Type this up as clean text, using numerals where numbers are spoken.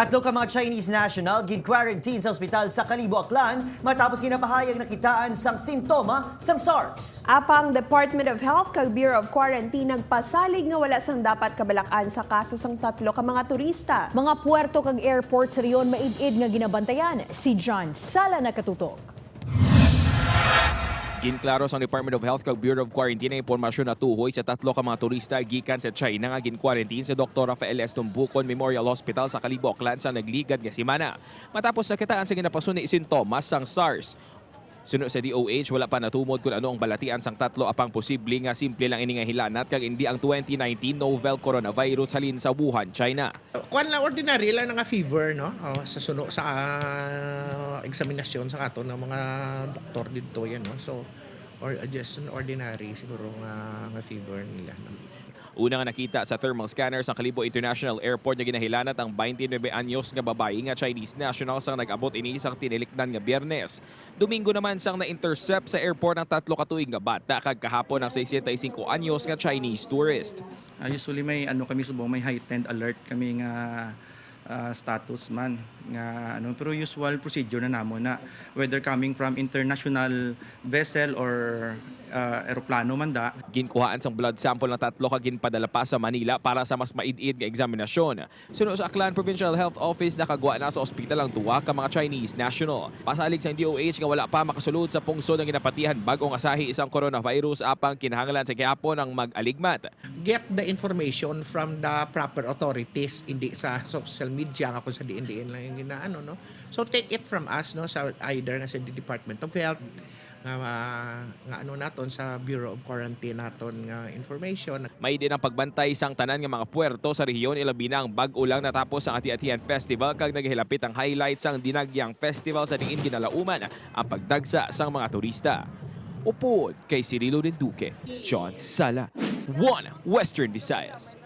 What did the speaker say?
Tatlo ka mga Chinese national gin-quarantine sa ospital sa Kalibo-Aklan matapos ginapahayag nakitaan sang sintoma sang SARS. Apang Department of Health kag Bureau of Quarantine nagpasalig nga wala sang dapat kabalak-an sa kaso sang tatlo ka mga turista. Mga puerto kag airport sa riyon maid-id nga ginabantayan. Si John Sala nakatutok. Ginklaro sa Department of Health kag Bureau of Quarantine ang impormasyon na tuhoy sa tatlo ka mga turista gikan sa China nga gin-quarantine sa Dr. Rafael S. Tumbucon Memorial Hospital sa Kalibo-Aklan sa nagligad nga semana. Matapos nakitaan sa ginapasuni sintomas sang SARS. Sunod sa DOH, wala pa natumod kung ano ang balatian sang tatlo apang posible nga simple lang ini nga hilanat kag hindi ang 2019 novel coronavirus halin sa Wuhan, China. Kuan lang ordinary lang nga fever no sa suno sa eksaminasyon sa ato ng mga doktor dito yan no. So or just an ordinary siguro nga fever nila no. Una nga nakita sa thermal scanner sa Kalibo International Airport na ginahilanat ang 29 anyos nga babae nga Chinese national sang nag-abot ini isang tinilikdan nga Biyernes. Domingo naman sang na-intercept sa airport ang tatlo ka tuig nga bata kag kahapon ang 65 anyos nga Chinese tourist. Usually may kami subong may heightened alert kami nga status man nga pero usual procedure na namo na whether coming from international vessel or eroplano man da. Ginkuhaan sang blood sample ng tatlo ka ginpadala pa sa Manila para sa mas maid-id nga eksaminasyon. Sunod sa Aklan Provincial Health Office nakagwa na sa ospital ang duwa ka mga Chinese national. Pasalig sa DOH nga wala pa makasulod sa pungsod ng ginapatihan bag-ong asahi isang coronavirus apang kinahanglan sa gihapon ang mag-aligmat. Get the information from the proper authorities, hindi sa social media nga kung sa diin-diin lang yung ginaano no. So take it from us no sa either nga sa Department of Health nga ano naton sa Bureau of Quarantine naton nga information. May din ang pagbantay sang tanan nga mga puerto sa rehiyon ilabi na ang bag-o lang natapos ang Ati-Atihan Festival kag naghilapit ang highlights sang Dinagyang Festival sa diin ginalauman ang pagdagsa sang mga turista. Upod kay Cirilo Renduque, John Sala, 1 Western Visayas.